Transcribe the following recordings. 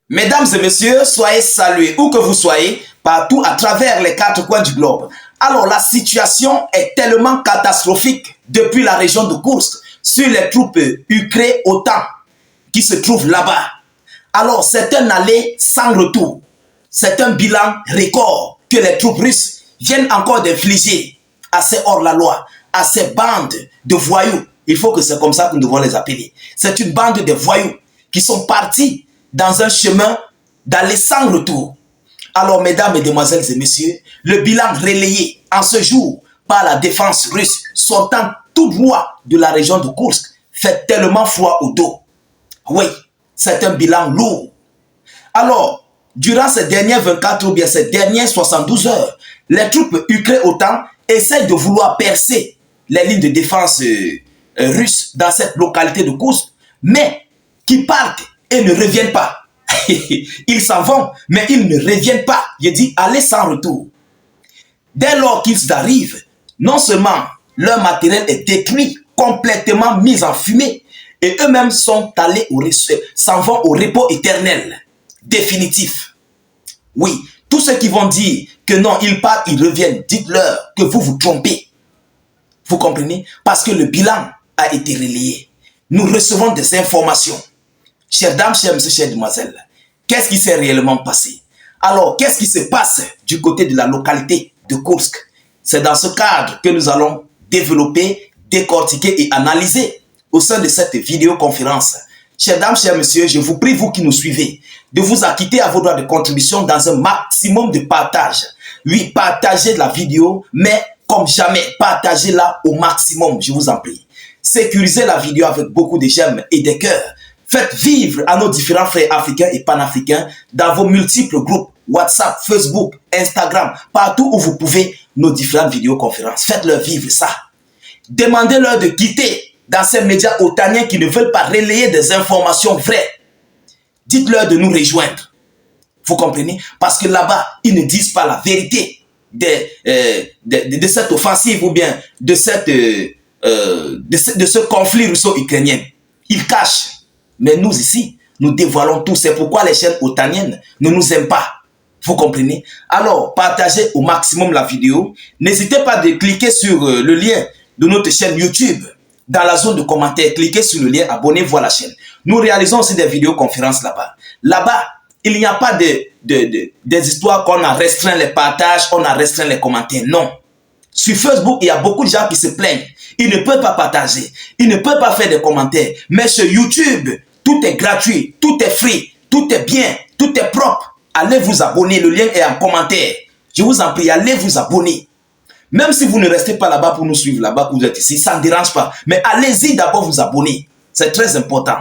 Mesdames et messieurs, soyez salués où que vous soyez, partout à travers les quatre coins du globe. Alors la situation est tellement catastrophique depuis la région de Koursk sur les troupes ukrainiennes qui se trouvent là-bas. Alors c'est un aller sans retour. C'est un bilan record que les troupes russes viennent encore d'infliger à ces hors-la-loi, à ces bandes de voyous. Il faut que c'est comme ça que nous devons les appeler. C'est une bande de voyous qui sont partis dans un chemin d'aller sans retour. Alors, mesdames, mesdemoiselles et messieurs, le bilan relayé en ce jour par la défense russe sortant tout droit de la région de Koursk fait tellement froid au dos. Oui, c'est un bilan lourd. Alors, durant ces dernières 24 ou bien ces dernières 72 heures, les troupes ukrainiennes essaient de vouloir percer les lignes de défense russes dans cette localité de Koursk, mais qui partent et ne reviennent pas. Ils s'en vont, mais ils ne reviennent pas. Je dis, allez sans retour. Dès lors qu'ils arrivent, non seulement leur matériel est détruit, complètement mis en fumée, et eux-mêmes s'en vont au repos éternel, définitif. Oui, tous ceux qui vont dire que non, ils partent, ils reviennent, dites-leur que vous vous trompez. Vous comprenez? Parce que le bilan a été relayé. Nous recevons des informations. Chères dames, chers messieurs, chères demoiselles, qu'est-ce qui s'est réellement passé? Alors, qu'est-ce qui se passe du côté de la localité de Koursk? C'est dans ce cadre que nous allons développer, décortiquer et analyser au sein de cette vidéoconférence. Chères dames, chers messieurs, je vous prie, vous qui nous suivez, de vous acquitter à vos droits de contribution dans un maximum de partage. Oui, partagez la vidéo, mais comme jamais, partagez-la au maximum, je vous en prie. Sécurisez la vidéo avec beaucoup de j'aime et de cœurs. Faites vivre à nos différents frères africains et panafricains dans vos multiples groupes, WhatsApp, Facebook, Instagram, partout où vous pouvez nos différentes vidéoconférences. Faites-leur vivre ça. Demandez-leur de quitter dans ces médias otaniens qui ne veulent pas relayer des informations vraies. Dites-leur de nous rejoindre. Vous comprenez? Parce que là-bas, ils ne disent pas la vérité de cette offensive ou bien de ce conflit russo-ukrainien. Ils cachent. Mais nous ici, nous dévoilons tout. C'est pourquoi les chaînes otaniennes ne nous aiment pas. Vous comprenez? Alors, partagez au maximum la vidéo. N'hésitez pas de cliquer sur le lien de notre chaîne YouTube. Dans la zone de commentaires, cliquez sur le lien, abonnez-vous à la chaîne. Nous réalisons aussi des vidéoconférences là-bas. Là-bas, il n'y a pas des histoires qu'on a restreint les partages, on a restreint les commentaires. Non. Sur Facebook, il y a beaucoup de gens qui se plaignent. Ils ne peuvent pas partager. Ils ne peuvent pas faire des commentaires. Mais sur YouTube, tout est gratuit, tout est free, tout est bien, tout est propre. Allez vous abonner, le lien est en commentaire. Je vous en prie, allez vous abonner. Même si vous ne restez pas là-bas pour nous suivre, là-bas que vous êtes ici, ça ne dérange pas. Mais allez-y d'abord vous abonner. C'est très important.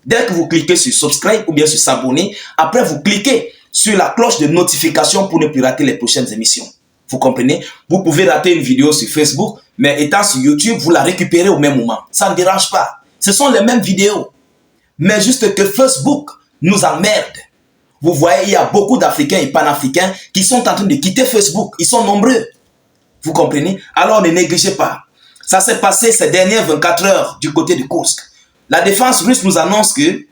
Dès que vous cliquez sur subscribe ou bien sur s'abonner, après vous cliquez sur la cloche de notification pour ne plus rater les prochaines émissions. Vous comprenez? Vous pouvez rater une vidéo sur Facebook, mais étant sur YouTube, vous la récupérez au même moment. Ça ne dérange pas. Ce sont les mêmes vidéos. Mais juste que Facebook nous emmerde. Vous voyez, il y a beaucoup d'Africains et panafricains qui sont en train de quitter Facebook. Ils sont nombreux. Vous comprenez? Alors ne négligez pas. Ça s'est passé ces dernières 24 heures du côté de Koursk. La défense russe nous annonce que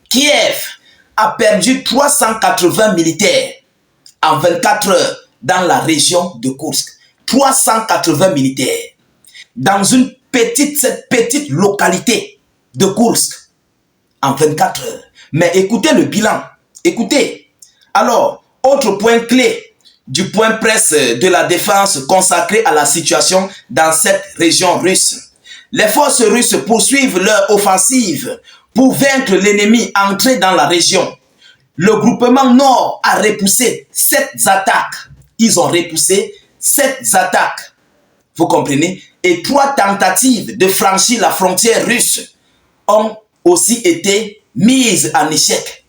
Kiev a perdu 380 militaires en 24 heures dans la région de Koursk. 380 militaires. Dans cette petite localité de Koursk. En 24 heures. Mais écoutez le bilan. Écoutez. Alors, autre point clé du point presse de la défense consacré à la situation dans cette région russe. Les forces russes poursuivent leur offensive pour vaincre l'ennemi entré dans la région. Le groupement Nord a repoussé 7 attaques. Ils ont repoussé 7 attaques. Vous comprenez? Et 3 tentatives de franchir la frontière russe ont aussi été mises en échec.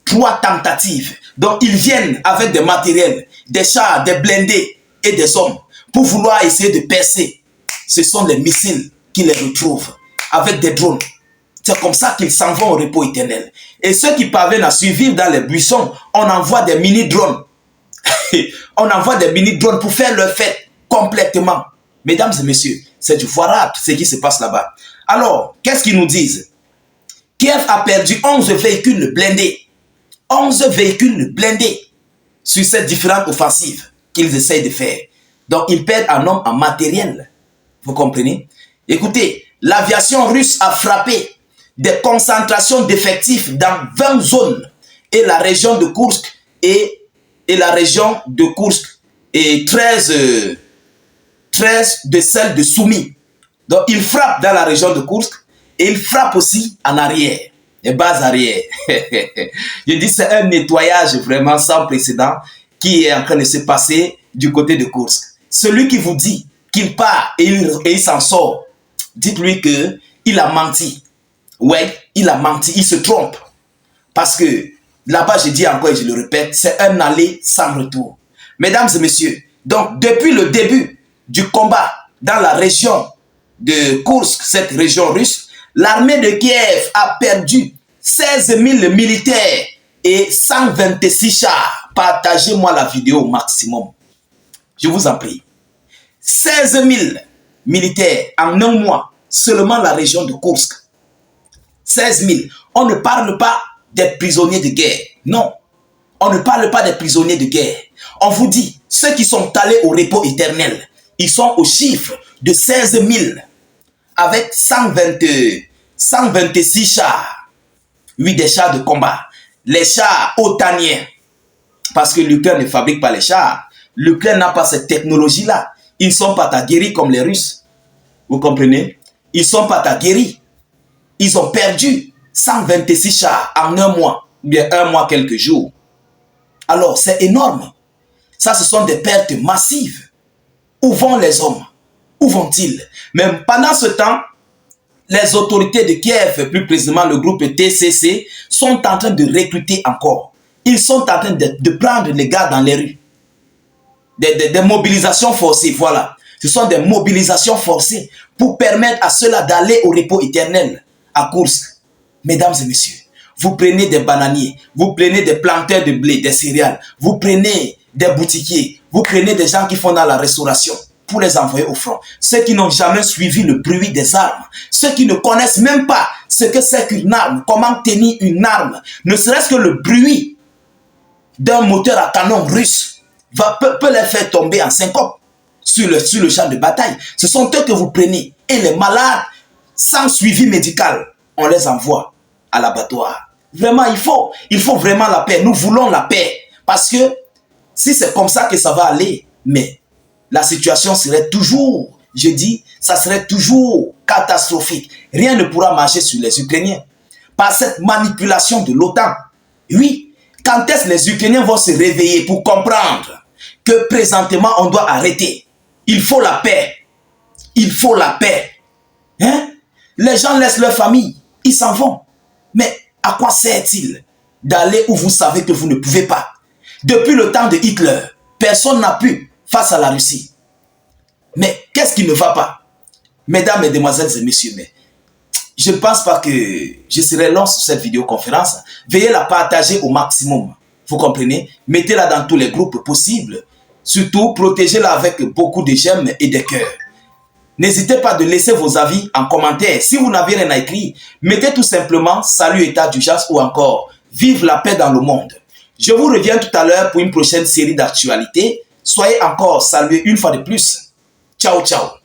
3 tentatives. Donc ils viennent avec des matériels, des chars, des blindés et des hommes pour vouloir essayer de percer. Ce sont les missiles qui les retrouvent avec des drones. C'est comme ça qu'ils s'en vont au repos éternel. Et ceux qui parviennent à survivre dans les buissons, on envoie des mini-drones. On envoie des mini-drones pour faire leur fête complètement. Mesdames et messieurs, c'est du foirade ce qui se passe là-bas. Alors, qu'est-ce qu'ils nous disent? Kiev a perdu 11 véhicules blindés 11 véhicules blindés sur ces différentes offensives qu'ils essayent de faire. Donc, ils perdent un homme en matériel. Vous comprenez? Écoutez, l'aviation russe a frappé des concentrations d'effectifs dans 20 zones et la région de Koursk et la région de Koursk et 13 de celles de Soumy. Donc, ils frappent dans la région de Koursk et ils frappent aussi en arrière, les bases arrière. Je dis c'est un nettoyage vraiment sans précédent qui est en train de se passer du côté de Koursk. Celui qui vous dit qu'il part et il s'en sort, dites-lui qu'il a menti. Ouais, il a menti, il se trompe. Parce que là-bas, je dis encore et je le répète, c'est un aller sans retour. Mesdames et messieurs, donc depuis le début du combat dans la région de Koursk, cette région russe, l'armée de Kiev a perdu 16 000 militaires et 126 chars. Partagez-moi la vidéo au maximum. Je vous en prie. 16 000 militaires en un mois, seulement la région de Koursk. 16 000. On ne parle pas des prisonniers de guerre. Non. On ne parle pas des prisonniers de guerre. On vous dit, ceux qui sont allés au repos éternel, ils sont au chiffre de 16 000 avec 126 chars. Oui, des chars de combat. Les chars otaniens. Parce que l'Ukraine ne fabrique pas les chars. L'Ukraine n'a pas cette technologie-là. Ils ne sont pas aguerris comme les Russes. Vous comprenez? Ils ne sont pas aguerris. Ils ont perdu 126 chars en un mois. Bien un mois, quelques jours. Alors, c'est énorme. Ça, ce sont des pertes massives. Où vont les hommes? Où vont-ils? Même pendant ce temps, les autorités de Kiev, plus précisément le groupe TCC, sont en train de recruter encore. Ils sont en train de prendre les gars dans les rues. Des mobilisations forcées, voilà. Ce sont des mobilisations forcées pour permettre à ceux-là d'aller au repos éternel à Koursk. Mesdames et messieurs, vous prenez des bananiers, vous prenez des planteurs de blé, des céréales, vous prenez des boutiquiers, vous prenez des gens qui font dans la restauration pour les envoyer au front. Ceux qui n'ont jamais suivi le bruit des armes, ceux qui ne connaissent même pas ce que c'est qu'une arme, comment tenir une arme, ne serait-ce que le bruit d'un moteur à canon russe peut les faire tomber en syncope sur le champ de bataille. Ce sont eux que vous prenez. Et les malades, sans suivi médical, on les envoie à l'abattoir. Vraiment, il faut vraiment la paix. Nous voulons la paix. Parce que si c'est comme ça que ça va aller, mais la situation serait toujours, je dis, ça serait toujours catastrophique. Rien ne pourra marcher sur les Ukrainiens. Par cette manipulation de l'OTAN. Oui, quand est-ce que les Ukrainiens vont se réveiller pour comprendre que présentement on doit arrêter? Il faut la paix. Il faut la paix. Hein? Les gens laissent leur famille. Ils s'en vont. Mais à quoi sert-il d'aller où vous savez que vous ne pouvez pas? Depuis le temps de Hitler, personne n'a pu face à la Russie. Mais qu'est-ce qui ne va pas? Mesdames, mesdemoiselles et messieurs, mais je ne pense pas que je serai long sur cette vidéoconférence. Veuillez la partager au maximum. Vous comprenez? Mettez-la dans tous les groupes possibles. Surtout, protégez-la avec beaucoup de j'aime et de cœur. N'hésitez pas de laisser vos avis en commentaire. Si vous n'avez rien à écrire, mettez tout simplement salut état d'urgence ou encore vive la paix dans le monde. Je vous reviens tout à l'heure pour une prochaine série d'actualités. Soyez encore salués une fois de plus. Ciao, ciao.